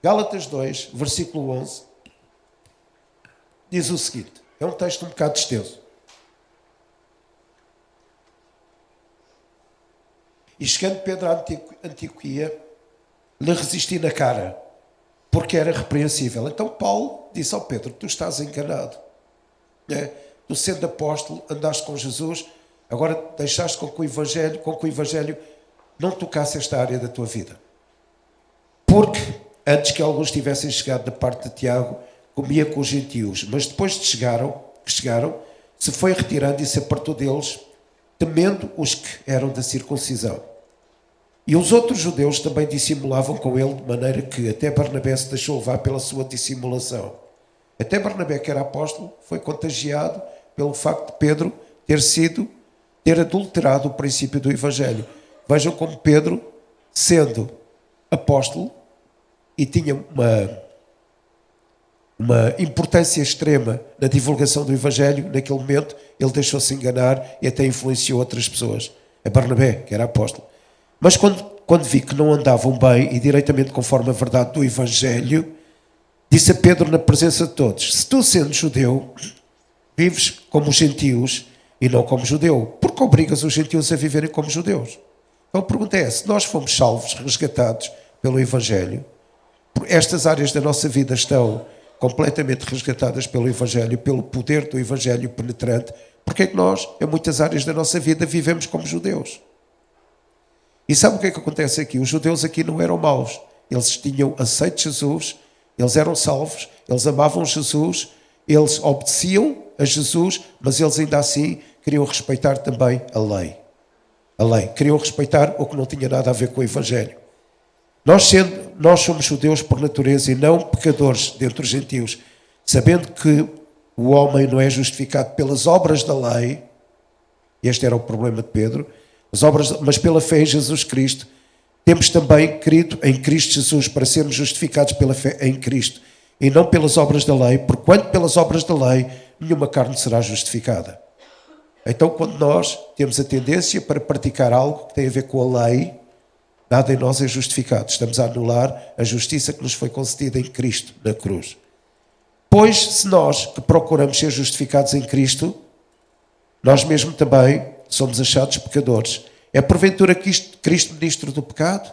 Gálatas 2, versículo 11, diz o seguinte, é um texto um bocado extenso. E chegando Pedro à Antioquia, lhe resisti na cara, porque era repreensível. Então Paulo disse ao Pedro, tu estás enganado. Tu sendo apóstolo, andaste com Jesus, agora deixaste com que o Evangelho não tocasse esta área da tua vida. Porque antes que alguns tivessem chegado da parte de Tiago, comia com os gentios, mas depois de que chegaram, se foi retirando e se apartou deles, temendo os que eram da circuncisão. E os outros judeus também dissimulavam com ele, de maneira que até Barnabé se deixou levar pela sua dissimulação. Até Barnabé, que era apóstolo, foi contagiado pelo facto de Pedro ter adulterado o princípio do Evangelho. Vejam como Pedro, sendo apóstolo, e tinha uma importância extrema na divulgação do Evangelho, naquele momento, ele deixou-se enganar e até influenciou outras pessoas. É Barnabé, que era apóstolo. Mas quando vi que não andavam bem e diretamente conforme a verdade do Evangelho, disse a Pedro na presença de todos, se tu sendo judeu, vives como os gentios e não como judeu, porque obrigas os gentios a viverem como judeus? Então a pergunta é, se nós fomos salvos, resgatados pelo Evangelho, estas áreas da nossa vida estão completamente resgatadas pelo Evangelho, pelo poder do Evangelho penetrante, porque é que nós, em muitas áreas da nossa vida, vivemos como judeus? E sabe o que é que acontece aqui? Os judeus aqui não eram maus. Eles tinham aceito Jesus, eles eram salvos, eles amavam Jesus, eles obedeciam a Jesus, mas eles ainda assim queriam respeitar também a lei. A lei. Queriam respeitar o que não tinha nada a ver com o Evangelho. Nós somos judeus por natureza e não pecadores dentre os gentios, sabendo que o homem não é justificado pelas obras da lei, este era o problema de Pedro, mas pela fé em Jesus Cristo, temos também crido em Cristo Jesus para sermos justificados pela fé em Cristo e não pelas obras da lei, porque quando pelas obras da lei, nenhuma carne será justificada. Então, quando nós temos a tendência para praticar algo que tem a ver com a lei, nada em nós é justificado. Estamos a anular a justiça que nos foi concedida em Cristo, na cruz. Pois, se nós que procuramos ser justificados em Cristo, nós mesmo também somos achados pecadores. É porventura Cristo ministro do pecado?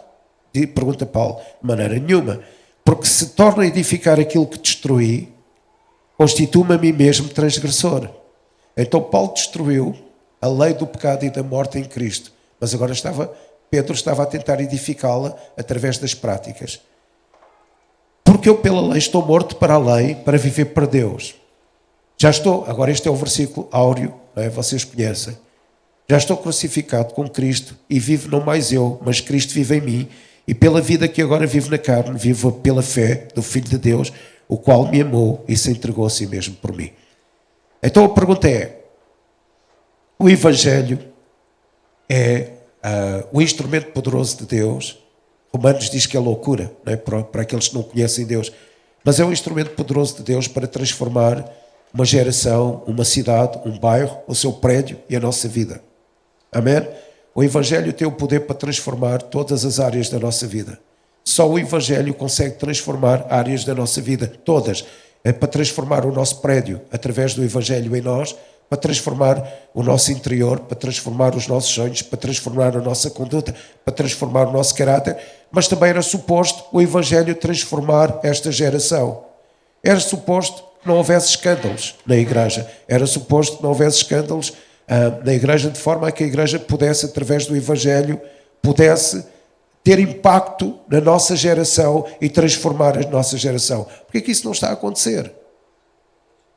Pergunta Paulo. De maneira nenhuma. Porque se torna a edificar aquilo que destruí, constituo-me a mim mesmo transgressor. Então Paulo destruiu a lei do pecado e da morte em Cristo. Mas agora Pedro estava a tentar edificá-la através das práticas. Porque eu pela lei estou morto para a lei, para viver para Deus. Já estou, agora este é o versículo áureo, não é? Vocês conhecem. Já estou crucificado com Cristo e vivo não mais eu, mas Cristo vive em mim. E pela vida que agora vivo na carne, vivo pela fé do Filho de Deus, o qual me amou e se entregou a si mesmo por mim. Então a pergunta é, o Evangelho é o instrumento poderoso de Deus. Romanos diz que é loucura, não é? Para aqueles que não conhecem Deus. Mas é um instrumento poderoso de Deus para transformar uma geração, uma cidade, um bairro, o seu prédio e a nossa vida. Amém? O Evangelho tem o poder para transformar todas as áreas da nossa vida. Só o Evangelho consegue transformar áreas da nossa vida, todas. É para transformar o nosso prédio através do Evangelho em nós, para transformar o nosso interior, para transformar os nossos sonhos, para transformar a nossa conduta, para transformar o nosso caráter, mas também era suposto o Evangelho transformar esta geração. Era suposto que não houvesse escândalos na igreja, era suposto que não houvesse escândalos na igreja, de forma a que a igreja pudesse, através do Evangelho, pudesse ter impacto na nossa geração e transformar a nossa geração. Porquê que isso não está a acontecer?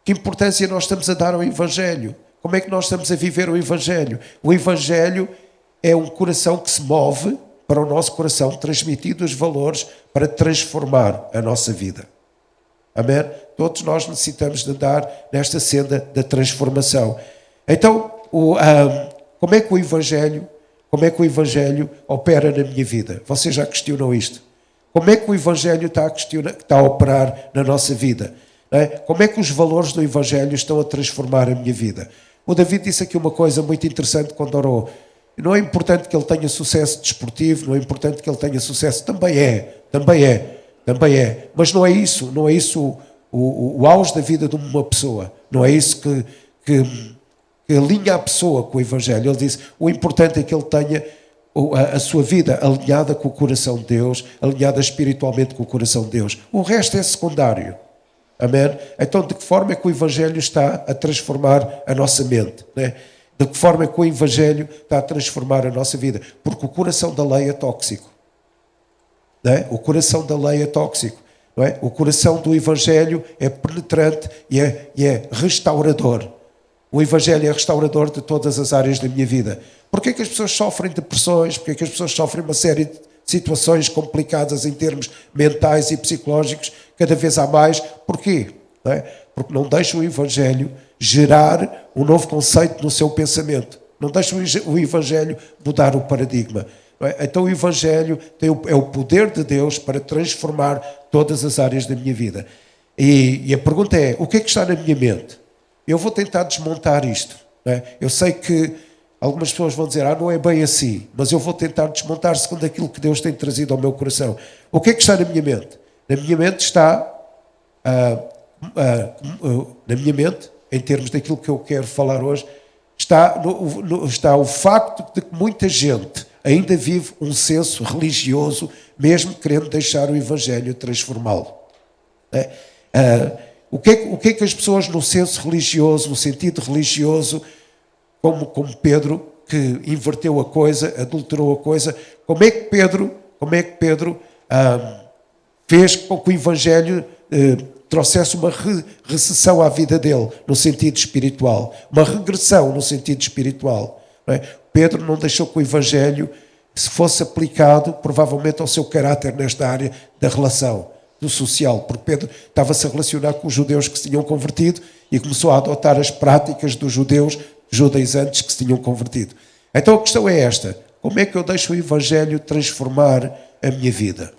Que importância nós estamos a dar ao Evangelho? Como é que nós estamos a viver o Evangelho? O Evangelho é um coração que se move para o nosso coração, transmitindo os valores para transformar a nossa vida. Amém? Todos nós necessitamos de andar nesta senda da transformação. Então, como é que o Evangelho opera na minha vida? Vocês já questionam isto? Como é que o Evangelho está a operar na nossa vida? Não é? Como é que os valores do Evangelho estão a transformar a minha vida? O David disse aqui uma coisa muito interessante quando orou. Não é importante que ele tenha sucesso desportivo, não é importante que ele tenha sucesso, também é, Também é. Mas não é isso. Não é isso o auge da vida de uma pessoa. Não é isso que alinha a pessoa com o Evangelho. Ele disse, o importante é que ele tenha a sua vida alinhada com o coração de Deus, alinhada espiritualmente com o coração de Deus. O resto é secundário. Amém? Então, de que forma é que o Evangelho está a transformar a nossa mente? Né? De que forma é que o Evangelho está a transformar a nossa vida? Porque o coração da lei é tóxico. Não é? O coração da lei é tóxico. Não é? O coração do Evangelho é penetrante e é restaurador. O Evangelho é restaurador de todas as áreas da minha vida. Porquê que as pessoas sofrem depressões? Porquê que as pessoas sofrem uma série de situações complicadas em termos mentais e psicológicos? Cada vez há mais. Porquê? Não é? Porque não deixam o Evangelho gerar um novo conceito no seu pensamento. Não deixam o Evangelho mudar o paradigma. Não é? Então o Evangelho é o poder de Deus para transformar todas as áreas da minha vida. E a pergunta é, o que é que está na minha mente? Eu vou tentar desmontar isto. Não é? Eu sei que algumas pessoas vão dizer, não é bem assim, mas eu vou tentar desmontar segundo aquilo que Deus tem trazido ao meu coração. O que é que está na minha mente? Na minha mente está, na minha mente, em termos daquilo que eu quero falar hoje, está o facto de que muita gente ainda vive um senso religioso, mesmo querendo deixar o Evangelho transformá-lo. O que é que as pessoas no senso religioso, no sentido religioso, como Pedro, que inverteu a coisa, adulterou a coisa, como é que Pedro fez com que o Evangelho trouxesse uma recessão à vida dele, no sentido espiritual, uma regressão no sentido espiritual. Não é? Pedro não deixou que o Evangelho se fosse aplicado, provavelmente, ao seu caráter nesta área da relação, do social, porque Pedro estava-se a relacionar com os judeus que se tinham convertido e começou a adotar as práticas dos judaizantes que se tinham convertido. Então a questão é esta, como é que eu deixo o Evangelho transformar a minha vida?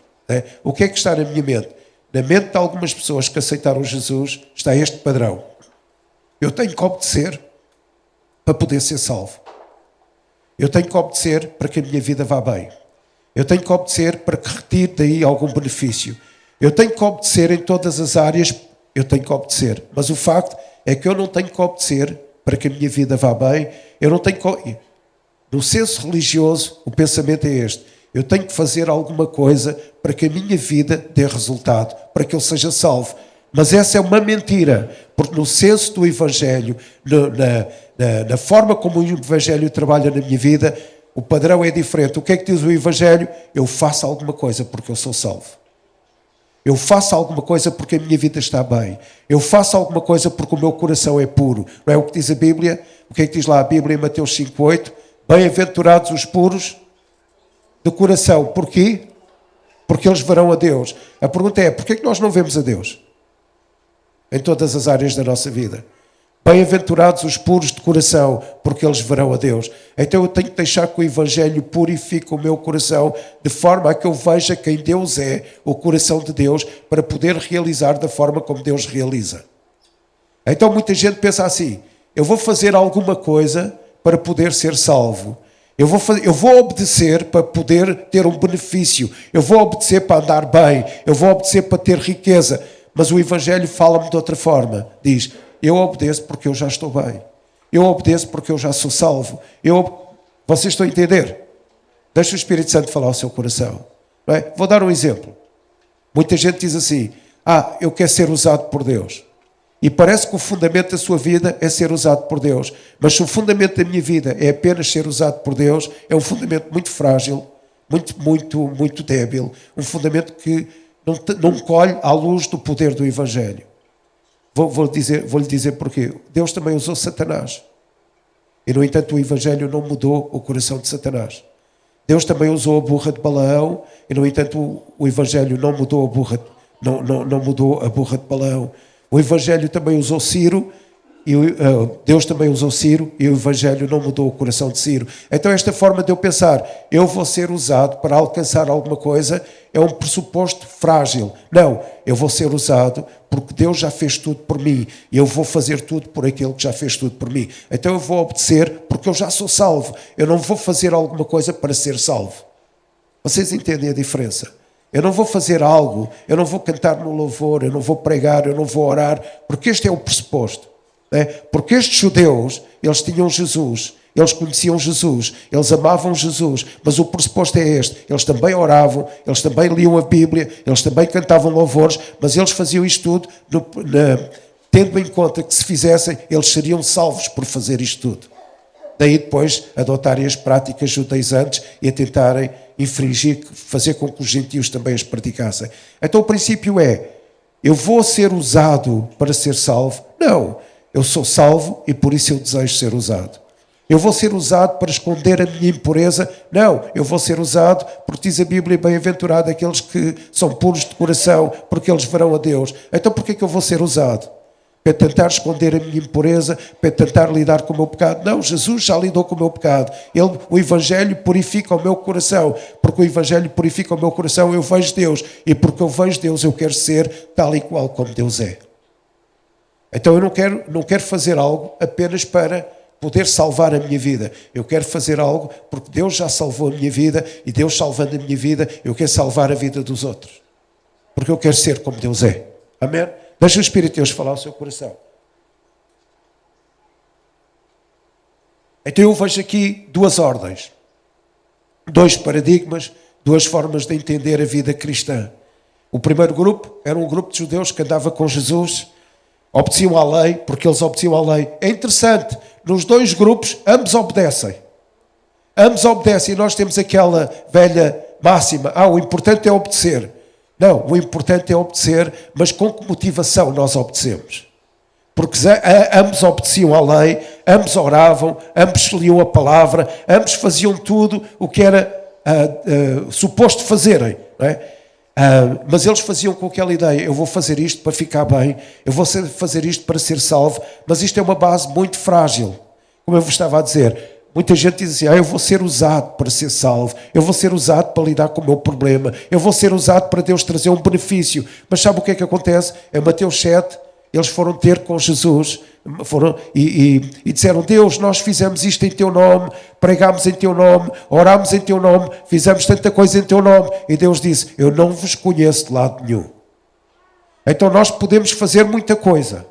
O que é que está na minha mente? Na mente de algumas pessoas que aceitaram Jesus está este padrão. Eu tenho que obedecer para poder ser salvo. Eu tenho que obedecer para que a minha vida vá bem. Eu tenho que obedecer para que retire daí algum benefício. Eu tenho que obedecer em todas as áreas, eu tenho que obedecer. Mas o facto é que eu não tenho que obedecer para que a minha vida vá bem. Eu não tenho que... No senso religioso, o pensamento é este. Eu tenho que fazer alguma coisa para que a minha vida dê resultado, para que eu seja salvo. Mas essa é uma mentira, porque no senso do Evangelho, na forma como o Evangelho trabalha na minha vida, o padrão é diferente. O que é que diz o Evangelho? Eu faço alguma coisa porque eu sou salvo. Eu faço alguma coisa porque a minha vida está bem. Eu faço alguma coisa porque o meu coração é puro. Não é o que diz a Bíblia? O que é que diz lá a Bíblia em Mateus 5:8? Bem-aventurados os puros de coração. Porquê? Porque eles verão a Deus. A pergunta é, porquê é que nós não vemos a Deus? Em todas as áreas da nossa vida. Bem-aventurados os puros de coração, porque eles verão a Deus. Então eu tenho que deixar que o Evangelho purifique o meu coração, de forma a que eu veja quem Deus é, o coração de Deus, para poder realizar da forma como Deus realiza. Então muita gente pensa assim, eu vou fazer alguma coisa para poder ser salvo. Eu vou obedecer para poder ter um benefício. Eu vou obedecer para andar bem. Eu vou obedecer para ter riqueza. Mas o Evangelho fala-me de outra forma. Diz, eu obedeço porque eu já estou bem. Eu obedeço porque eu já sou salvo. Vocês estão a entender? Deixa o Espírito Santo falar ao seu coração. Não é? Vou dar um exemplo. Muita gente diz assim, eu quero ser usado por Deus. E parece que o fundamento da sua vida é ser usado por Deus. Mas se o fundamento da minha vida é apenas ser usado por Deus, é um fundamento muito frágil, muito débil. Um fundamento que não colhe à luz do poder do Evangelho. Vou-lhe dizer porquê. Deus também usou Satanás. E, no entanto, o Evangelho não mudou o coração de Satanás. Deus também usou a burra de Balaão. E, no entanto, o Evangelho não mudou não mudou a burra de Balaão. O Evangelho também usou Ciro. Deus também usou Ciro e o Evangelho não mudou o coração de Ciro. Então esta forma de eu pensar, eu vou ser usado para alcançar alguma coisa, é um pressuposto frágil. Não, eu vou ser usado porque Deus já fez tudo por mim e eu vou fazer tudo por aquele que já fez tudo por mim. Então eu vou obedecer porque eu já sou salvo. Eu não vou fazer alguma coisa para ser salvo. Vocês entendem a diferença? Eu não vou fazer algo, eu não vou cantar no louvor, eu não vou pregar, eu não vou orar, porque este é o pressuposto. Né? Porque estes judeus, eles tinham Jesus, eles conheciam Jesus, eles amavam Jesus, mas o pressuposto é este: eles também oravam, eles também liam a Bíblia, eles também cantavam louvores, mas eles faziam isto tudo tendo em conta que se fizessem, eles seriam salvos por fazer isto tudo. Daí depois adotarem as práticas judaizantes e a tentarem infringir, fazer com que os gentios também as praticassem. Então o princípio é: eu vou ser usado para ser salvo? Não, eu sou salvo e por isso eu desejo ser usado. Eu vou ser usado para esconder a minha impureza? Não, eu vou ser usado porque diz a Bíblia: bem-aventurado aqueles que são puros de coração, porque eles verão a Deus. Então porquê que eu vou ser usado? Para tentar esconder a minha impureza, para tentar lidar com o meu pecado? Não, Jesus já lidou com o meu pecado. O Evangelho purifica o meu coração. Porque o Evangelho purifica o meu coração, eu vejo Deus. E porque eu vejo Deus, eu quero ser tal e qual como Deus é. Então eu não quero fazer algo apenas para poder salvar a minha vida. Eu quero fazer algo porque Deus já salvou a minha vida, e Deus salvando a minha vida, eu quero salvar a vida dos outros. Porque eu quero ser como Deus é. Amém? Deixa o Espírito de Deus falar ao seu coração. Então eu vejo aqui duas ordens, dois paradigmas, duas formas de entender a vida cristã. O primeiro grupo era um grupo de judeus que andava com Jesus, obedeciam à lei, porque eles obedeciam à lei. É interessante, nos dois grupos, ambos obedecem. Ambos obedecem, e nós temos aquela velha máxima: o importante é obedecer. Não, o importante é obedecer, mas com que motivação nós obedecemos? Porque ambos obedeciam à lei, ambos oravam, ambos liam a palavra, ambos faziam tudo o que era suposto fazerem. Não é? Mas eles faziam com aquela ideia: eu vou fazer isto para ficar bem, eu vou fazer isto para ser salvo, mas isto é uma base muito frágil. Como eu vos estava a dizer, muita gente diz assim: eu vou ser usado para ser salvo, eu vou ser usado para lidar com o meu problema, eu vou ser usado para Deus trazer um benefício. Mas sabe o que é que acontece? Em Mateus 7, eles foram ter com Jesus e disseram: Deus, nós fizemos isto em Teu nome, pregámos em Teu nome, orámos em Teu nome, fizemos tanta coisa em Teu nome. E Deus disse: eu não vos conheço de lado nenhum. Então nós podemos fazer muita coisa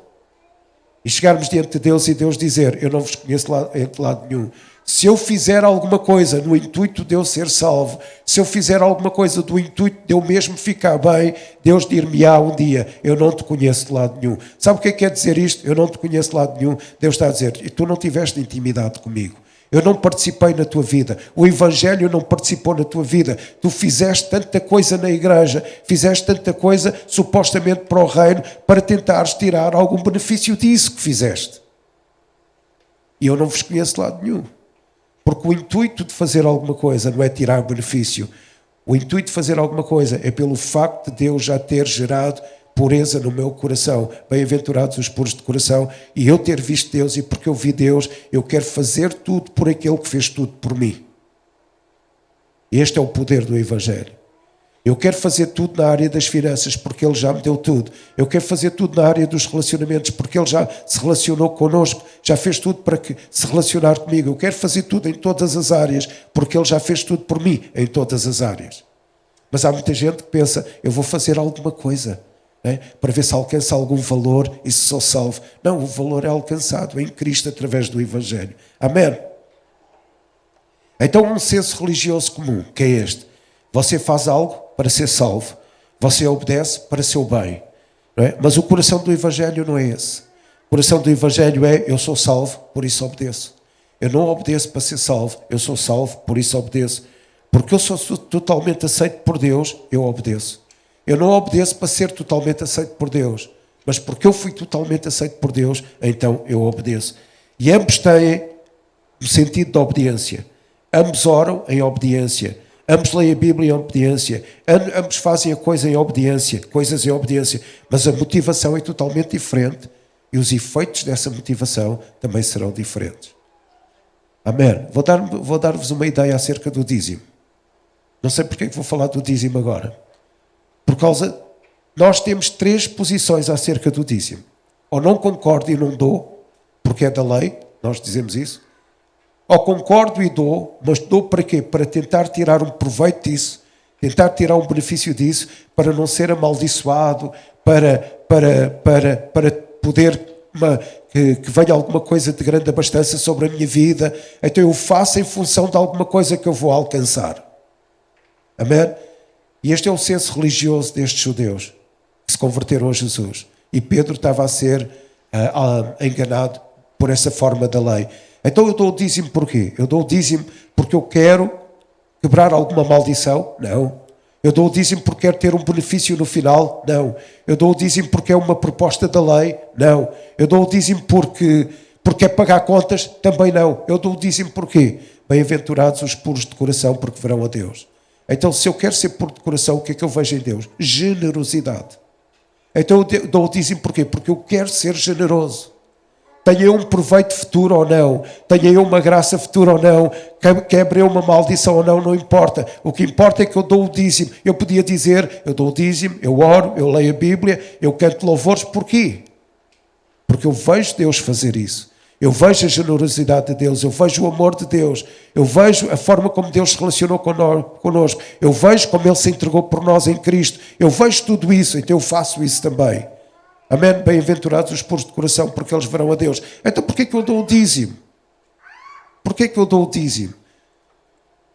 e chegarmos diante de Deus e Deus dizer: eu não vos conheço de lado nenhum. Se eu fizer alguma coisa no intuito de eu ser salvo, se eu fizer alguma coisa do intuito de eu mesmo ficar bem, Deus dir-me-á um dia: eu não te conheço de lado nenhum. Sabe o que é que quer dizer isto? Eu não te conheço de lado nenhum. Deus está a dizer: e tu não tiveste intimidade comigo. Eu não participei na tua vida. O Evangelho não participou na tua vida. Tu fizeste tanta coisa na igreja, fizeste tanta coisa supostamente para o reino, para tentares tirar algum benefício disso que fizeste. E eu não vos conheço de lado nenhum. Porque o intuito de fazer alguma coisa não é tirar benefício. O intuito de fazer alguma coisa é pelo facto de Deus já ter gerado pureza no meu coração. Bem-aventurados os puros de coração. E eu ter visto Deus, e porque eu vi Deus, eu quero fazer tudo por aquele que fez tudo por mim. Este é o poder do Evangelho. Eu quero fazer tudo na área das finanças, porque Ele já me deu tudo. Eu quero fazer tudo na área dos relacionamentos, porque Ele já se relacionou connosco, já fez tudo para se relacionar comigo. Eu quero fazer tudo em todas as áreas, porque Ele já fez tudo por mim em todas as áreas. Mas há muita gente que pensa: eu vou fazer alguma coisa, né, para ver se alcança algum valor e se sou salvo. Não, o valor é alcançado em Cristo através do Evangelho. Amém? Então, um senso religioso comum, que é este: você faz algo para ser salvo, você obedece para seu bem, não é? Mas o coração do Evangelho não é esse. O coração do Evangelho é: eu sou salvo, por isso obedeço. Eu não obedeço para ser salvo, eu sou salvo, por isso obedeço. Porque eu sou totalmente aceito por Deus, eu obedeço. Eu não obedeço para ser totalmente aceito por Deus, mas porque eu fui totalmente aceito por Deus, então eu obedeço. E ambos têm o sentido da obediência. Ambos oram em obediência. Ambos leem a Bíblia em obediência. Ambos fazem a coisa em obediência, coisas em obediência. Mas a motivação é totalmente diferente. E os efeitos dessa motivação também serão diferentes. Amém? Vou dar-vos uma ideia acerca do dízimo. Não sei porque é que vou falar do dízimo agora. Por causa... Nós temos 3 posições acerca do dízimo. Ou não concordo e não dou, porque é da lei, nós dizemos isso. Ou concordo e dou, mas dou para quê? Para tentar tirar um proveito disso, tentar tirar um benefício disso para não ser amaldiçoado, para poder que venha alguma coisa de grande abastança sobre a minha vida. Então eu faço em função de alguma coisa que eu vou alcançar. Amém? E este é o senso religioso destes judeus que se converteram a Jesus. E Pedro estava a ser enganado por essa forma da lei. Então eu dou o dízimo porquê? Eu dou o dízimo porque eu quero quebrar alguma maldição? Não. Eu dou o dízimo porque quero ter um benefício no final? Não. Eu dou o dízimo porque é uma proposta da lei? Não. Eu dou o dízimo porque é pagar contas? Também não. Eu dou o dízimo porquê? Bem-aventurados os puros de coração, porque verão a Deus. Então, se eu quero ser puro de coração, o que é que eu vejo em Deus? Generosidade. Então eu dou o dízimo porquê? Porque eu quero ser generoso. Tenha eu um proveito futuro ou não, tenha eu uma graça futura ou não, quebre eu uma maldição ou não, não importa. O que importa é que eu dou o dízimo. Eu podia dizer, eu dou o dízimo, eu oro, eu leio a Bíblia, eu canto louvores. Porquê? Porque eu vejo Deus fazer isso. Eu vejo a generosidade de Deus, eu vejo o amor de Deus, eu vejo a forma como Deus se relacionou connosco, eu vejo como Ele se entregou por nós em Cristo, eu vejo tudo isso, então eu faço isso também. Amém? Bem-aventurados os puros de coração, porque eles verão a Deus. Então porquê que eu dou o dízimo? Porquê que eu dou o dízimo?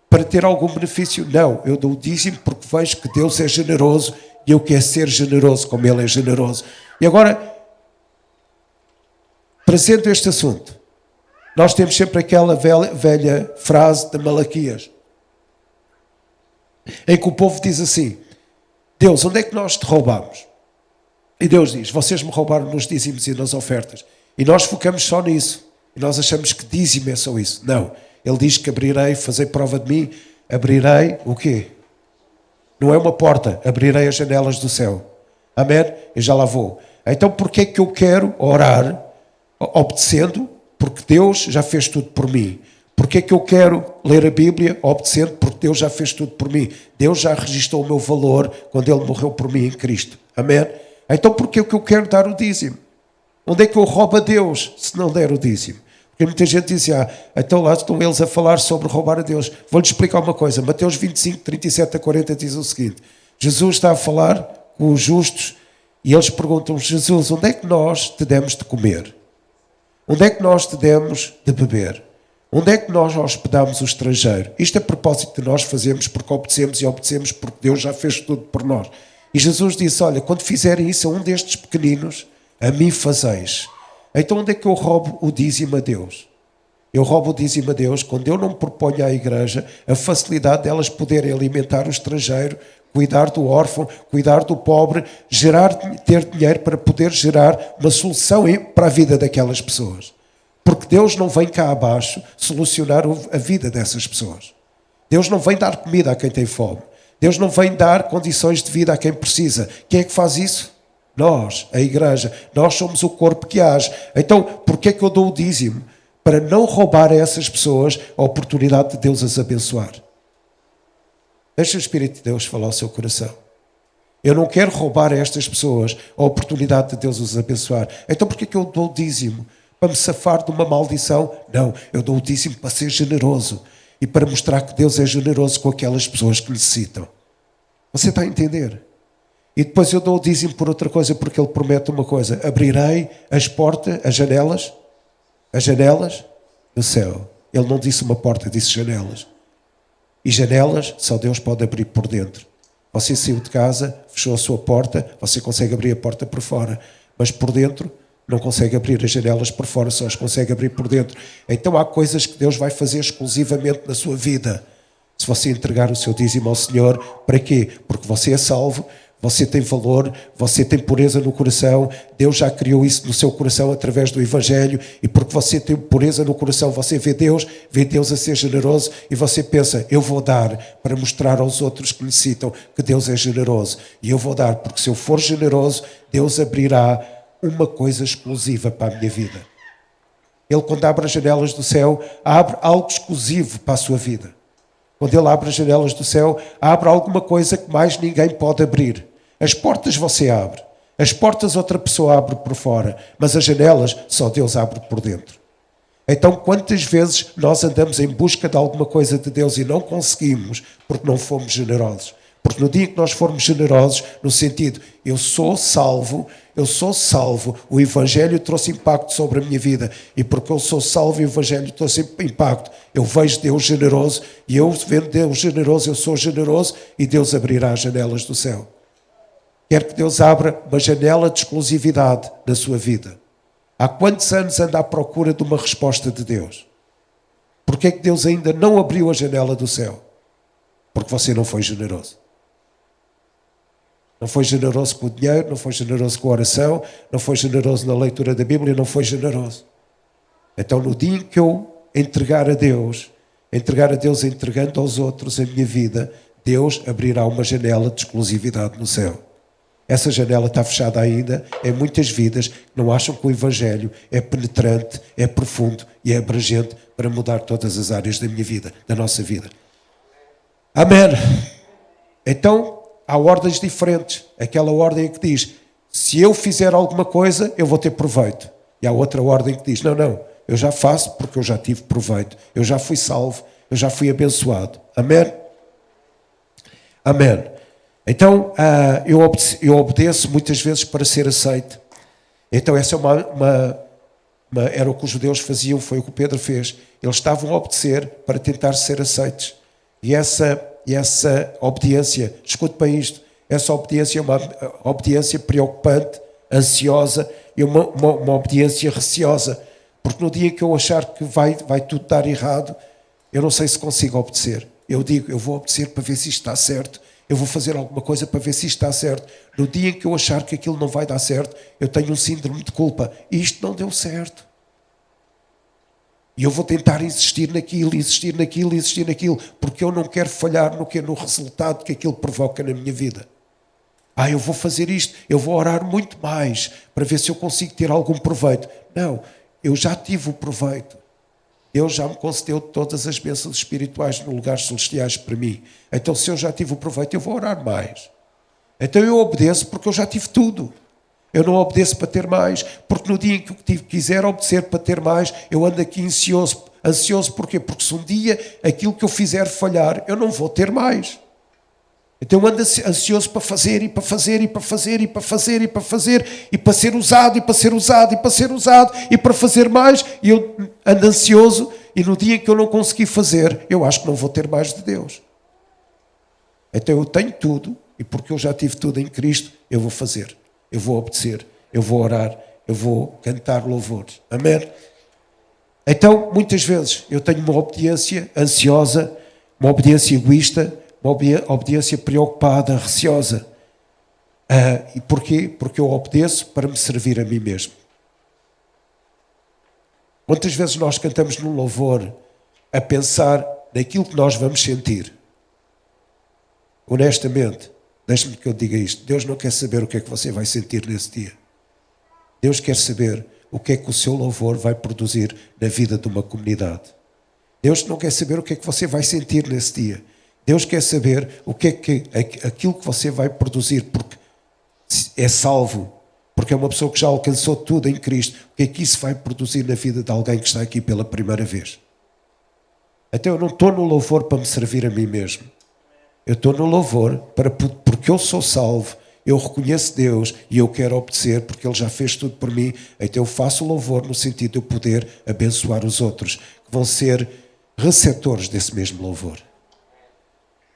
Para ter algum benefício? Não, eu dou o dízimo porque vejo que Deus é generoso e eu quero ser generoso como Ele é generoso. E agora, trazendo este assunto, nós temos sempre aquela velha frase de Malaquias, em que o povo diz assim: Deus, onde é que nós te roubamos? E Deus diz: vocês me roubaram nos dízimos e nas ofertas. E nós focamos só nisso. E nós achamos que dízimo é só isso. Não. Ele diz que abrirei, fazei prova de mim, abrirei o quê? Não é uma porta, abrirei as janelas do céu. Amém? Eu já lá vou. Então porquê é que eu quero orar obedecendo? Porque Deus já fez tudo por mim. Porquê é que eu quero ler a Bíblia obedecendo? Porque Deus já fez tudo por mim. Deus já registrou o meu valor quando Ele morreu por mim em Cristo. Amém? Então porquê é que eu quero dar o dízimo? Onde é que eu roubo a Deus se não der o dízimo? Porque muita gente diz, então lá estão eles a falar sobre roubar a Deus. Vou-lhe explicar uma coisa. Mateus 25, 37 a 40 diz o seguinte: Jesus está a falar com os justos e eles perguntam: Jesus, onde é que nós te demos de comer? Onde é que nós te demos de beber? Onde é que nós hospedamos o estrangeiro? Isto é a propósito de nós fazemos porque obedecemos e obedecemos porque Deus já fez tudo por nós. E Jesus disse: olha, quando fizerem isso a um destes pequeninos, a mim fazeis. Então onde é que eu roubo o dízimo a Deus? Eu roubo o dízimo a Deus quando eu não proponho à igreja a facilidade delas poderem alimentar o estrangeiro, cuidar do órfão, cuidar do pobre, ter dinheiro para poder gerar uma solução para a vida daquelas pessoas. Porque Deus não vem cá abaixo solucionar a vida dessas pessoas. Deus não vem dar comida a quem tem fome. Deus não vem dar condições de vida a quem precisa. Quem é que faz isso? Nós, a igreja. Nós somos o corpo que age. Então, porquê é que eu dou o dízimo? Para não roubar a essas pessoas a oportunidade de Deus as abençoar. Deixa o Espírito de Deus falar ao seu coração. Eu não quero roubar a estas pessoas a oportunidade de Deus os abençoar. Então porquê é que eu dou o dízimo? Para me safar de uma maldição? Não, eu dou o dízimo para ser generoso. E para mostrar que Deus é generoso com aquelas pessoas que necessitam. Você está a entender? E depois eu dou o dízimo por outra coisa, porque Ele promete uma coisa: abrirei as portas, as janelas do céu. Ele não disse uma porta, disse janelas. E janelas só Deus pode abrir por dentro. Você saiu de casa, fechou a sua porta, você consegue abrir a porta por fora, mas por dentro não consegue abrir as janelas por fora, só as consegue abrir por dentro. Então há coisas que Deus vai fazer exclusivamente na sua vida. Se você entregar o seu dízimo ao Senhor, para quê? Porque você é salvo, você tem valor, você tem pureza no coração, Deus já criou isso no seu coração através do Evangelho, e porque você tem pureza no coração, você vê Deus a ser generoso, e você pensa: eu vou dar para mostrar aos outros que necessitam que Deus é generoso. E eu vou dar, porque se eu for generoso, Deus abrirá uma coisa exclusiva para a minha vida. Ele, quando abre as janelas do céu, abre algo exclusivo para a sua vida. Quando Ele abre as janelas do céu, abre alguma coisa que mais ninguém pode abrir. As portas você abre. As portas outra pessoa abre por fora. Mas as janelas só Deus abre por dentro. Então, quantas vezes nós andamos em busca de alguma coisa de Deus e não conseguimos porque não fomos generosos? Porque no dia que nós formos generosos, no sentido, eu sou salvo, o Evangelho trouxe impacto sobre a minha vida. E porque eu sou salvo, o Evangelho trouxe impacto. Eu vejo Deus generoso, e eu vendo Deus generoso, eu sou generoso, e Deus abrirá as janelas do céu. Quer que Deus abra uma janela de exclusividade na sua vida. Há quantos anos anda à procura de uma resposta de Deus? Porque é que Deus ainda não abriu a janela do céu? Porque você não foi generoso. Não foi generoso com o dinheiro, não foi generoso com a oração, não foi generoso na leitura da Bíblia, não foi generoso. Então, no dia em que eu entregar a Deus entregando aos outros a minha vida, Deus abrirá uma janela de exclusividade no céu. Essa janela está fechada ainda em muitas vidas que não acham que o Evangelho é penetrante, é profundo e é abrangente para mudar todas as áreas da minha vida, da nossa vida. Amém. Então, há ordens diferentes. Aquela ordem que diz, se eu fizer alguma coisa, eu vou ter proveito. E há outra ordem que diz, não, eu já faço porque eu já tive proveito. Eu já fui salvo, eu já fui abençoado. Amém? Amém. Então, eu obedeço muitas vezes para ser aceito. Então, essa é era o que os judeus faziam, foi o que o Pedro fez. Eles estavam a obedecer para tentar ser aceitos. E essa obediência, escute bem isto, essa obediência é uma obediência preocupante, ansiosa e uma obediência receosa. Porque no dia que eu achar que vai tudo dar errado, eu não sei se consigo obedecer. Eu digo, eu vou obedecer para ver se isto está certo. Eu vou fazer alguma coisa para ver se isto está certo. No dia em que eu achar que aquilo não vai dar certo, eu tenho um síndrome de culpa. Isto não deu certo. E eu vou tentar insistir naquilo, porque eu não quero falhar no resultado que aquilo provoca na minha vida. Eu vou fazer isto, eu vou orar muito mais para ver se eu consigo ter algum proveito. Não, eu já tive o proveito. Deus já me concedeu todas as bênçãos espirituais nos lugares celestiais para mim. Então, se eu já tive o proveito, eu vou orar mais. Então, eu obedeço porque eu já tive tudo. Eu não obedeço para ter mais, porque no dia em que eu quiser obedecer para ter mais, eu ando aqui ansioso. Ansioso porquê? Porque se um dia aquilo que eu fizer falhar, eu não vou ter mais. Então eu ando ansioso para fazer, e para fazer, e para fazer, e para fazer, e para fazer, e para ser usado, e para ser usado, e para ser usado, e para fazer mais, e eu ando ansioso, e no dia em que eu não conseguir fazer, eu acho que não vou ter mais de Deus. Então eu tenho tudo, e porque eu já tive tudo em Cristo, eu vou fazer. Eu vou obedecer, eu vou orar, eu vou cantar louvores. Amém? Então, muitas vezes, eu tenho uma obediência ansiosa, uma obediência egoísta, uma obediência preocupada, receosa. E porquê? Porque eu obedeço para me servir a mim mesmo. Quantas vezes nós cantamos num louvor a pensar naquilo que nós vamos sentir? Honestamente, deixe-me que eu diga isto. Deus não quer saber o que é que você vai sentir nesse dia. Deus quer saber o que é que o seu louvor vai produzir na vida de uma comunidade. Deus não quer saber o que é que você vai sentir nesse dia. Deus quer saber o que é que aquilo que você vai produzir, porque é salvo, porque é uma pessoa que já alcançou tudo em Cristo. O que é que isso vai produzir na vida de alguém que está aqui pela primeira vez? Então eu não estou no louvor para me servir a mim mesmo. Eu estou no louvor porque eu sou salvo, eu reconheço Deus e eu quero obedecer porque Ele já fez tudo por mim. Então eu faço louvor no sentido de eu poder abençoar os outros, que vão ser receptores desse mesmo louvor.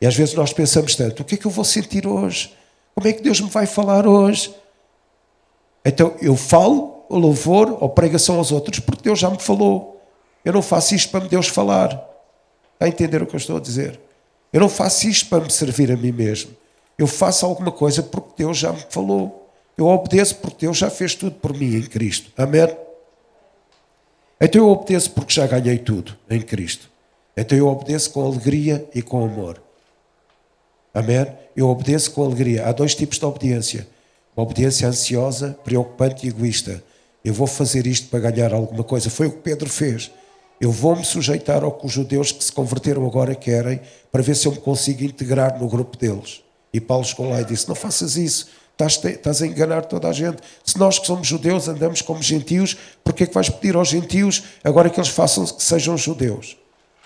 E às vezes nós pensamos tanto, o que é que eu vou sentir hoje? Como é que Deus me vai falar hoje? Então eu falo o louvor ou pregação aos outros porque Deus já me falou. Eu não faço isto para Deus falar. Está a entender o que eu estou a dizer? Eu não faço isto para me servir a mim mesmo. Eu faço alguma coisa porque Deus já me falou. Eu obedeço porque Deus já fez tudo por mim em Cristo. Amém? Então eu obedeço porque já ganhei tudo em Cristo. Então eu obedeço com alegria e com amor. Amém? Eu obedeço com alegria. Há dois tipos de obediência. Uma obediência ansiosa, preocupante e egoísta. Eu vou fazer isto para ganhar alguma coisa. Foi o que Pedro fez. Eu vou-me sujeitar ao que os judeus que se converteram agora querem para ver se eu me consigo integrar no grupo deles. E Paulo chegou lá e disse, não faças isso, estás a enganar toda a gente. Se nós que somos judeus andamos como gentios, porquê é que vais pedir aos gentios agora que eles façam que sejam judeus?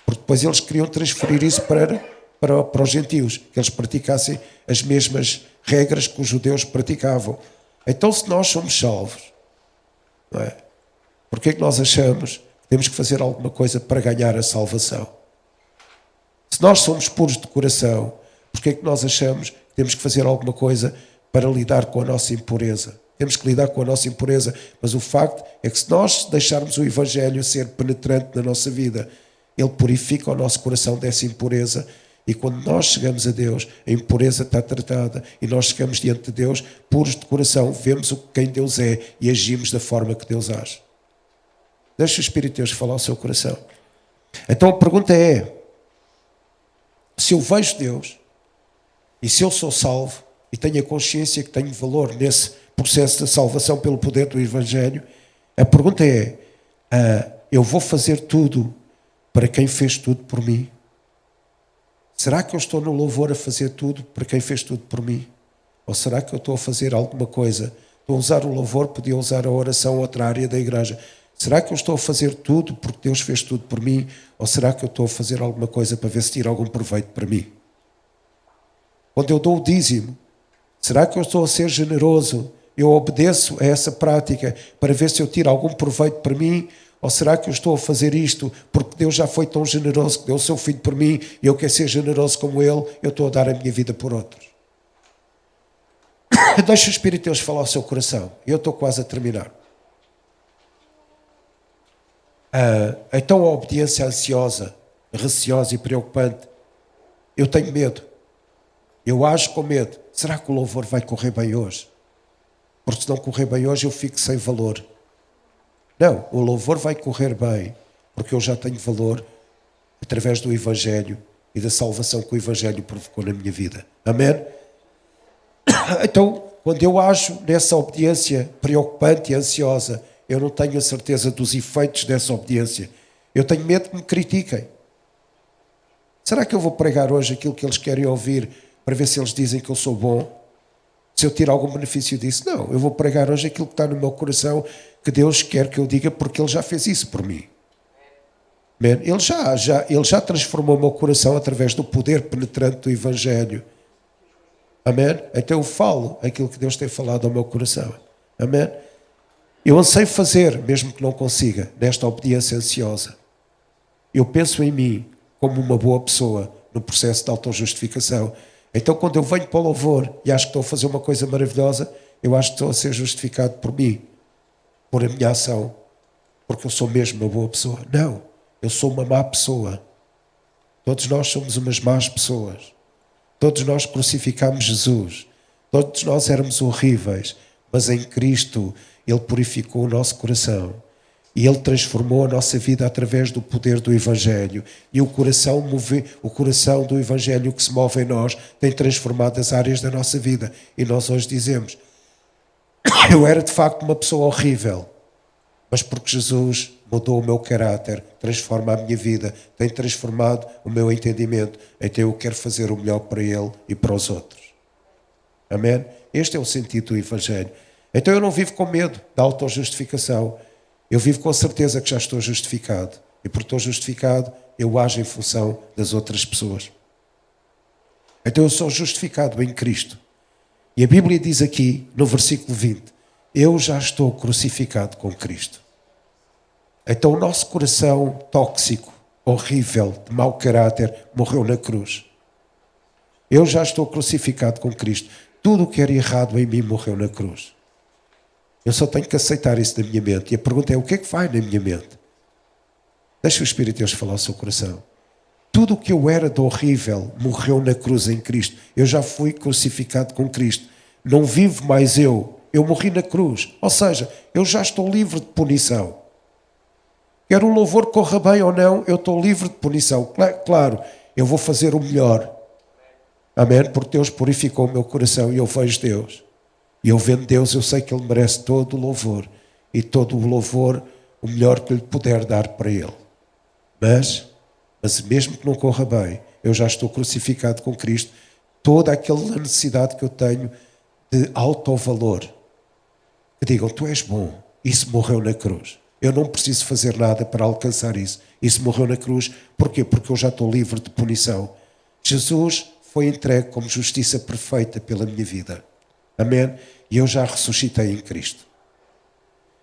Porque depois eles queriam transferir isso para para os gentios, que eles praticassem as mesmas regras que os judeus praticavam. Então, se nós somos salvos, não é? Porque é que nós achamos que temos que fazer alguma coisa para ganhar a salvação? Se nós somos puros de coração, porque é que nós achamos que temos que fazer alguma coisa para lidar com a nossa impureza? Temos que lidar com a nossa impureza, mas o facto é que se nós deixarmos o Evangelho ser penetrante na nossa vida, ele purifica o nosso coração dessa impureza, e quando nós chegamos a Deus, a impureza está tratada e nós chegamos diante de Deus puros de coração, vemos quem Deus é e agimos da forma que Deus age. Deixa o Espírito de Deus falar ao seu coração. Então a pergunta é, se eu vejo Deus e se eu sou salvo e tenho a consciência que tenho valor nesse processo de salvação pelo poder do Evangelho, a pergunta é, eu vou fazer tudo para quem fez tudo por mim? Será que eu estou no louvor a fazer tudo para quem fez tudo por mim? Ou será que eu estou a fazer alguma coisa? Estou a usar o louvor, podia usar a oração, outra área da igreja. Será que eu estou a fazer tudo porque Deus fez tudo por mim? Ou será que eu estou a fazer alguma coisa para ver se tira algum proveito para mim? Quando eu dou o dízimo, será que eu estou a ser generoso? Eu obedeço a essa prática para ver se eu tiro algum proveito para mim? Ou será que eu estou a fazer isto porque Deus já foi tão generoso que deu o seu filho por mim e eu quero ser generoso como Ele, eu estou a dar a minha vida por outros? Deixa o Espírito de Deus falar ao seu coração. Eu estou quase a terminar. Então a obediência ansiosa, receosa e preocupante. Eu tenho medo. Eu ajo com medo. Será que o louvor vai correr bem hoje? Porque se não correr bem hoje eu fico sem valor. Não, o louvor vai correr bem, porque eu já tenho valor através do Evangelho e da salvação que o Evangelho provocou na minha vida. Amém? Então, quando eu ajo nessa obediência preocupante e ansiosa, eu não tenho a certeza dos efeitos dessa obediência. Eu tenho medo que me critiquem. Será que eu vou pregar hoje aquilo que eles querem ouvir para ver se eles dizem que eu sou bom? Se eu tiro algum benefício disso? Não, eu vou pregar hoje aquilo que está no meu coração, que Deus quer que eu diga, porque Ele já fez isso por mim. Ele já transformou o meu coração através do poder penetrante do Evangelho. Amém? Então eu falo aquilo que Deus tem falado ao meu coração. Amém? Eu anseio fazer, mesmo que não consiga, nesta obediência ansiosa. Eu penso em mim como uma boa pessoa no processo de autojustificação. Então quando eu venho para o louvor e acho que estou a fazer uma coisa maravilhosa, eu acho que estou a ser justificado por mim, por a minha ação, porque eu sou mesmo uma boa pessoa. Não, eu sou uma má pessoa. Todos nós somos umas más pessoas. Todos nós crucificámos Jesus. Todos nós éramos horríveis, mas em Cristo Ele purificou o nosso coração. E Ele transformou a nossa vida através do poder do Evangelho. E o coração do Evangelho que se move em nós tem transformado as áreas da nossa vida. E nós hoje dizemos, eu era de facto uma pessoa horrível, mas porque Jesus mudou o meu caráter, transforma a minha vida, tem transformado o meu entendimento, então eu quero fazer o melhor para Ele e para os outros. Amém? Este é o sentido do Evangelho. Então eu não vivo com medo da autojustificação. Eu vivo com a certeza que já estou justificado. E porque estou justificado, eu ajo em função das outras pessoas. Então eu sou justificado em Cristo. E a Bíblia diz aqui, no versículo 20, eu já estou crucificado com Cristo. Então o nosso coração tóxico, horrível, de mau caráter, morreu na cruz. Eu já estou crucificado com Cristo. Tudo o que era errado em mim morreu na cruz. Eu só tenho que aceitar isso na minha mente. E a pergunta é, o que é que vai na minha mente? Deixa o Espírito de Deus falar ao seu coração. Tudo o que eu era de horrível morreu na cruz em Cristo. Eu já fui crucificado com Cristo. Não vivo mais eu morri na cruz. Ou seja, eu já estou livre de punição. Quer o louvor corra bem ou não, eu estou livre de punição. Claro, eu vou fazer o melhor. Amém? Porque Deus purificou o meu coração e eu vejo Deus. E eu vendo Deus, eu sei que Ele merece todo o louvor. E todo o louvor, o melhor que eu lhe puder dar para Ele. Mas mesmo que não corra bem, eu já estou crucificado com Cristo. Toda aquela necessidade que eu tenho de autovalor. Que digam, tu és bom. Isso morreu na cruz. Eu não preciso fazer nada para alcançar isso. Isso morreu na cruz. Porquê? Porque eu já estou livre de punição. Jesus foi entregue como justiça perfeita pela minha vida. Amém? E eu já ressuscitei em Cristo.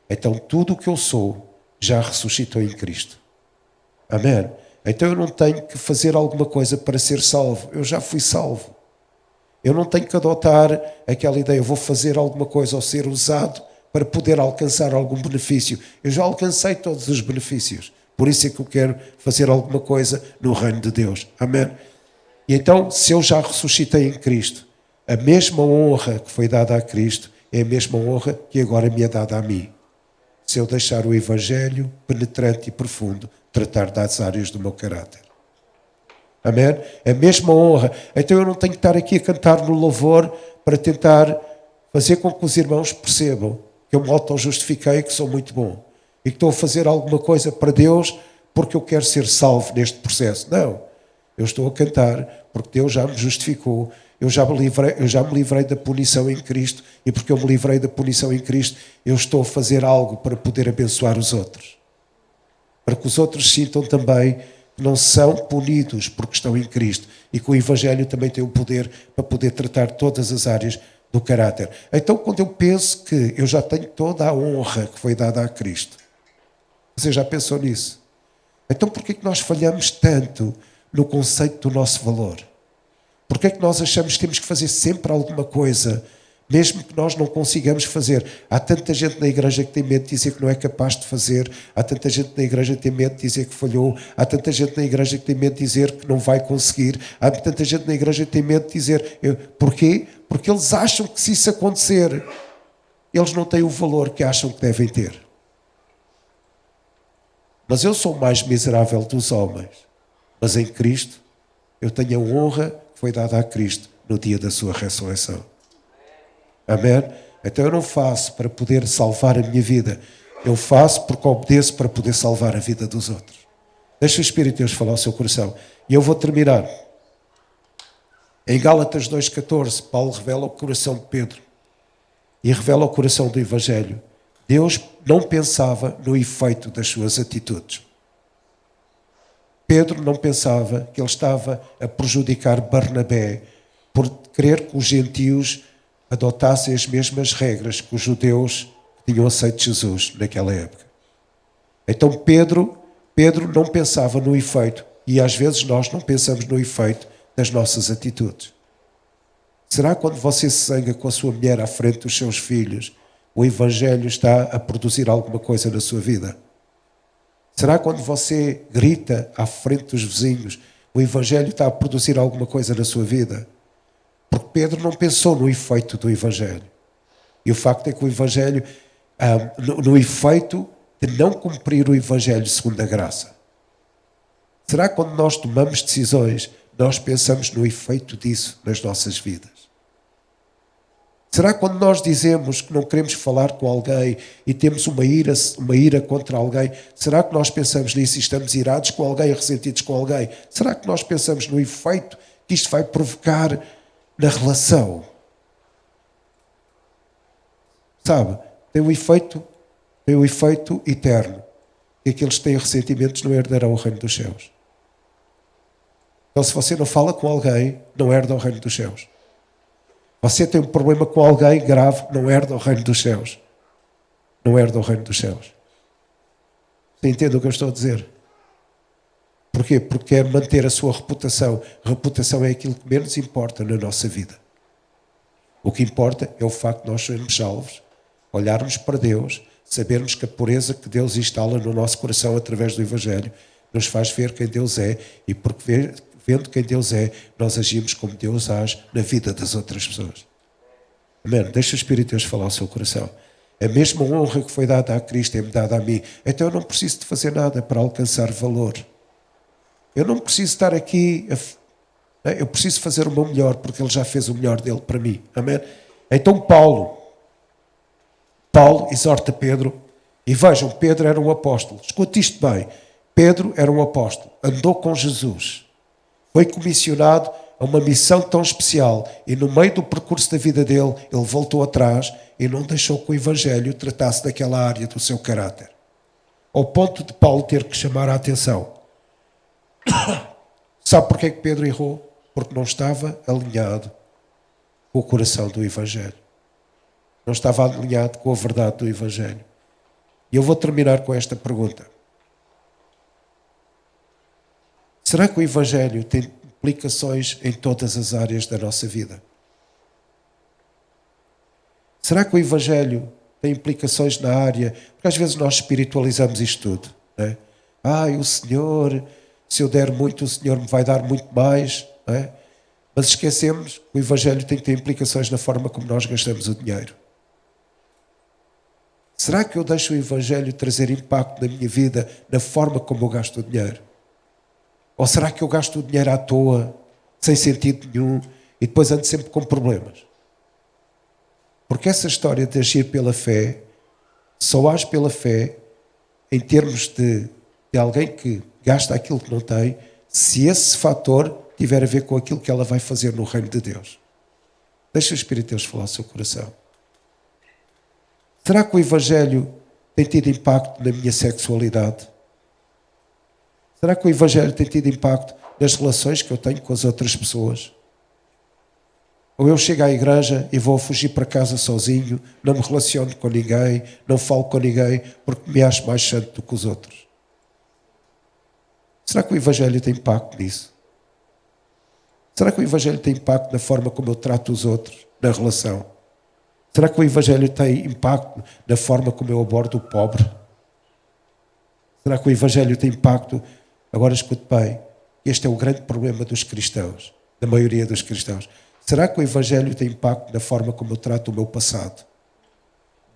Então tudo o que eu sou já ressuscitou em Cristo. Amém? Então eu não tenho que fazer alguma coisa para ser salvo. Eu já fui salvo. Eu não tenho que adotar aquela ideia, eu vou fazer alguma coisa ou ser usado para poder alcançar algum benefício. Eu já alcancei todos os benefícios. Por isso é que eu quero fazer alguma coisa no reino de Deus. Amém? E então, se eu já ressuscitei em Cristo, a mesma honra que foi dada a Cristo é a mesma honra que agora me é dada a mim. Se eu deixar o Evangelho penetrante e profundo tratar das áreas do meu caráter. Amém? A mesma honra. Então eu não tenho que estar aqui a cantar no louvor para tentar fazer com que os irmãos percebam que eu me auto-justifiquei, que sou muito bom e que estou a fazer alguma coisa para Deus porque eu quero ser salvo neste processo. Não. Eu estou a cantar porque Deus já me justificou. Eu já me livrei da punição em Cristo e porque eu me livrei da punição em Cristo, eu estou a fazer algo para poder abençoar os outros. Para que os outros sintam também que não são punidos porque estão em Cristo e que o Evangelho também tem o poder para poder tratar todas as áreas do caráter. Então, quando eu penso que eu já tenho toda a honra que foi dada a Cristo, você já pensou nisso? Então, por que é que nós falhamos tanto no conceito do nosso valor? Por que é que nós achamos que temos que fazer sempre alguma coisa, mesmo que nós não consigamos fazer? Há tanta gente na igreja que tem medo de dizer que não é capaz de fazer, há tanta gente na igreja que tem medo de dizer que falhou, há tanta gente na igreja que tem medo de dizer que não vai conseguir, há tanta gente na igreja que tem medo de dizer... Porquê? Porque eles acham que se isso acontecer, eles não têm o valor que acham que devem ter. Mas eu sou o mais miserável dos homens, mas em Cristo eu tenho a honra que foi dada a Cristo no dia da sua ressurreição. Amém? Então eu não faço para poder salvar a minha vida. Eu faço porque obedeço para poder salvar a vida dos outros. Deixa o Espírito de Deus falar ao seu coração. E eu vou terminar. Em Gálatas 2,14, Paulo revela o coração de Pedro. E revela o coração do Evangelho. Deus não pensava no efeito das suas atitudes. Pedro não pensava que ele estava a prejudicar Barnabé por querer que os gentios adotassem as mesmas regras que os judeus tinham aceito Jesus naquela época. Então Pedro não pensava no efeito, e às vezes nós não pensamos no efeito das nossas atitudes. Será quando você se zanga com a sua mulher à frente dos seus filhos, o Evangelho está a produzir alguma coisa na sua vida? Será quando você grita à frente dos vizinhos, o Evangelho está a produzir alguma coisa na sua vida? Porque Pedro não pensou no efeito do Evangelho. E o facto é que o Evangelho, no efeito de não cumprir o Evangelho segundo a graça. Será quando nós tomamos decisões, nós pensamos no efeito disso nas nossas vidas? Será quando nós dizemos que não queremos falar com alguém e temos uma ira contra alguém, será que nós pensamos nisso e estamos irados com alguém, ressentidos com alguém? Será que nós pensamos no efeito que isto vai provocar na relação? Sabe, tem um efeito eterno. E aqueles que têm ressentimentos não herdarão o reino dos céus. Então, se você não fala com alguém, não herda o reino dos céus. Você tem um problema com alguém grave, não herda o reino dos céus. Não herda o reino dos céus. Você entende o que eu estou a dizer? Porquê? Porque quer manter a sua reputação. A reputação é aquilo que menos importa na nossa vida. O que importa é o facto de nós sermos salvos, olharmos para Deus, sabermos que a pureza que Deus instala no nosso coração através do Evangelho nos faz ver quem Deus é, e porque vendo quem Deus é, nós agimos como Deus age na vida das outras pessoas. Amém? Deixa o Espírito de Deus falar ao seu coração. A mesma honra que foi dada a Cristo é-me dada a mim. Então eu não preciso de fazer nada para alcançar valor. Eu não preciso estar aqui... Eu preciso fazer o meu melhor, porque Ele já fez o melhor dele para mim. Amém? Então Paulo exorta Pedro, e vejam, Pedro era um apóstolo. Escute isto bem. Pedro era um apóstolo, andou com Jesus. Foi comissionado a uma missão tão especial e no meio do percurso da vida dele, ele voltou atrás e não deixou que o Evangelho tratasse daquela área do seu caráter. Ao ponto de Paulo ter que chamar a atenção. Sabe porque é que Pedro errou? porque não estava alinhado com o coração do Evangelho. Não estava alinhado com a verdade do Evangelho. E eu vou terminar com esta pergunta. Será que o Evangelho tem implicações em todas as áreas da nossa vida? Será que o Evangelho tem implicações na área? Porque às vezes nós espiritualizamos isto tudo. Não é? O Senhor, se eu der muito, o Senhor me vai dar muito mais. Não é? Mas esquecemos que o Evangelho tem que ter implicações na forma como nós gastamos o dinheiro. Será que eu deixo o Evangelho trazer impacto na minha vida, na forma como eu gasto o dinheiro? Ou será que eu gasto o dinheiro à toa, sem sentido nenhum, e depois ando sempre com problemas? Porque essa história de agir pela fé, só age pela fé, em termos de alguém que gasta aquilo que não tem, se esse fator tiver a ver com aquilo que ela vai fazer no reino de Deus. Deixa o Espírito de Deus falar ao seu coração. Será que o Evangelho tem tido impacto na minha sexualidade? Será que o Evangelho tem tido impacto nas relações que eu tenho com as outras pessoas? Ou eu chego à igreja e vou fugir para casa sozinho, não me relaciono com ninguém, não falo com ninguém, porque me acho mais santo do que os outros? Será que o Evangelho tem impacto nisso? Será que o Evangelho tem impacto na forma como eu trato os outros, na relação? Será que o Evangelho tem impacto na forma como eu abordo o pobre? Será que o Evangelho tem impacto? Agora escute bem, este é o grande problema dos cristãos, da maioria dos cristãos. Será que o Evangelho tem impacto na forma como eu trato o meu passado?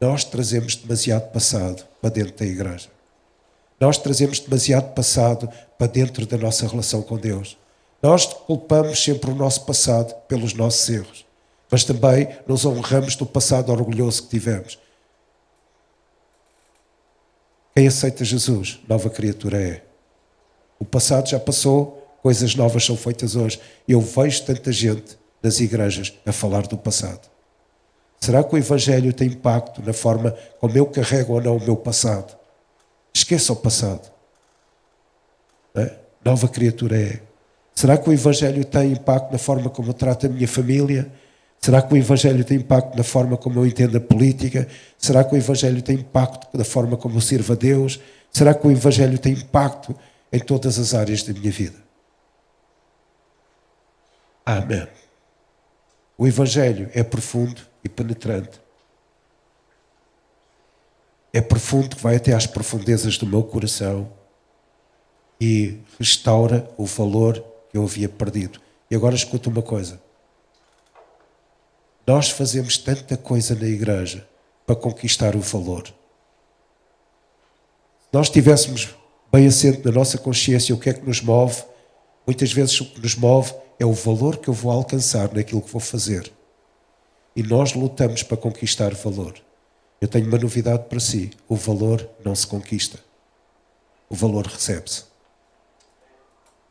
Nós trazemos demasiado passado para dentro da igreja. Nós trazemos demasiado passado para dentro da nossa relação com Deus. Nós culpamos sempre o nosso passado pelos nossos erros, mas também nos honramos do passado orgulhoso que tivemos. Quem aceita Jesus, nova criatura é. O passado já passou, coisas novas são feitas hoje. Eu vejo tanta gente nas igrejas a falar do passado. Será que o Evangelho tem impacto na forma como eu carrego ou não o meu passado? Esqueça o passado. Nova criatura é. Será que o Evangelho tem impacto na forma como eu trato a minha família? Será que o Evangelho tem impacto na forma como eu entendo a política? Será que o Evangelho tem impacto na forma como eu sirvo a Deus? Será que o Evangelho tem impacto em todas as áreas da minha vida? Amém. O Evangelho é profundo e penetrante. É profundo, que vai até às profundezas do meu coração e restaura o valor que eu havia perdido. E agora escuta uma coisa. Nós fazemos tanta coisa na igreja para conquistar o valor. Se nós tivéssemos bem assente na nossa consciência o que é que nos move, muitas vezes o que nos move é o valor que eu vou alcançar naquilo que vou fazer. E nós lutamos para conquistar valor. Eu tenho uma novidade para si. O valor não se conquista. O valor recebe-se.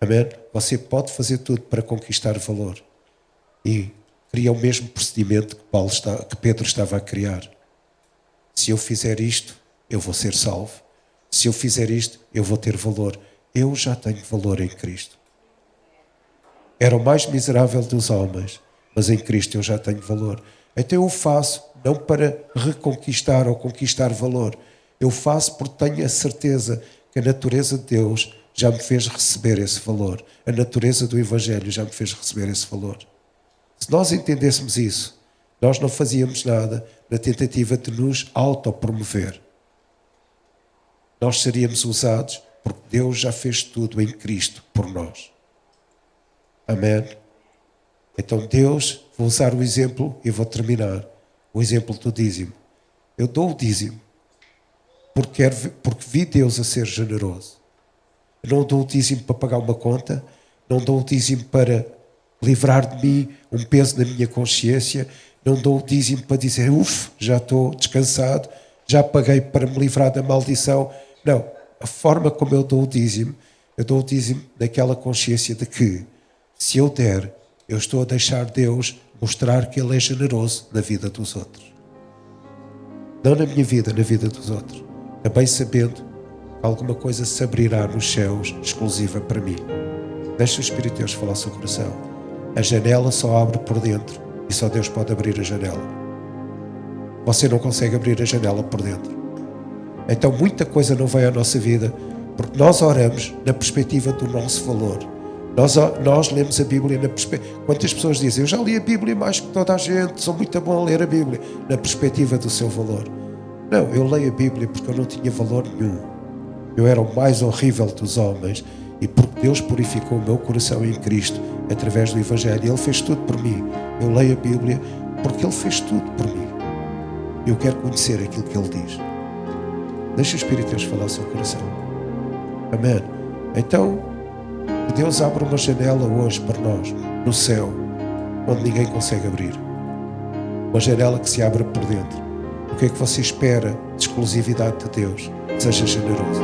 Amém? Você pode fazer tudo para conquistar valor. E cria o mesmo procedimento que Pedro estava a criar. Se eu fizer isto, eu vou ser salvo. Se eu fizer isto, eu vou ter valor. Eu já tenho valor em Cristo. Era o mais miserável dos homens, mas em Cristo eu já tenho valor. Então eu faço não para reconquistar ou conquistar valor. Eu faço porque tenho a certeza que a natureza de Deus já me fez receber esse valor. A natureza do Evangelho já me fez receber esse valor. Se nós entendêssemos isso, nós não fazíamos nada na tentativa de nos autopromover. Nós seríamos usados porque Deus já fez tudo em Cristo por nós. Amém? Então Deus, vou usar o exemplo e vou terminar. O exemplo do dízimo. Eu dou o dízimo porque vi Deus a ser generoso. Eu não dou o dízimo para pagar uma conta, não dou o dízimo para livrar de mim um peso na minha consciência, não dou o dízimo para dizer, já estou descansado, já paguei para me livrar da maldição. Não, a forma como eu dou o dízimo daquela consciência de que, se eu der, eu estou a deixar Deus mostrar que Ele é generoso na vida dos outros. Não na minha vida, na vida dos outros. Também sabendo que alguma coisa se abrirá nos céus exclusiva para mim. Deixa o Espírito de Deus falar ao seu coração. A janela só abre por dentro e só Deus pode abrir a janela. Você não consegue abrir a janela por dentro. Então muita coisa não vem à nossa vida porque nós oramos na perspectiva do nosso valor. Nós lemos a Bíblia na perspectiva. Quantas pessoas dizem, eu já li a Bíblia mais que toda a gente, sou muito bom a ler a Bíblia, na perspectiva do seu valor. Não, eu leio a Bíblia porque eu não tinha valor nenhum. Eu era o mais horrível dos homens e porque Deus purificou o meu coração em Cristo através do Evangelho. Ele fez tudo por mim. Eu leio a Bíblia porque Ele fez tudo por mim. Eu quero conhecer aquilo que Ele diz. Deixa o Espírito de Deus falar ao seu coração. Amém. Então, que Deus abra uma janela hoje para nós, no céu, onde ninguém consegue abrir. Uma janela que se abra por dentro. O que é que você espera de exclusividade de Deus? Seja generoso.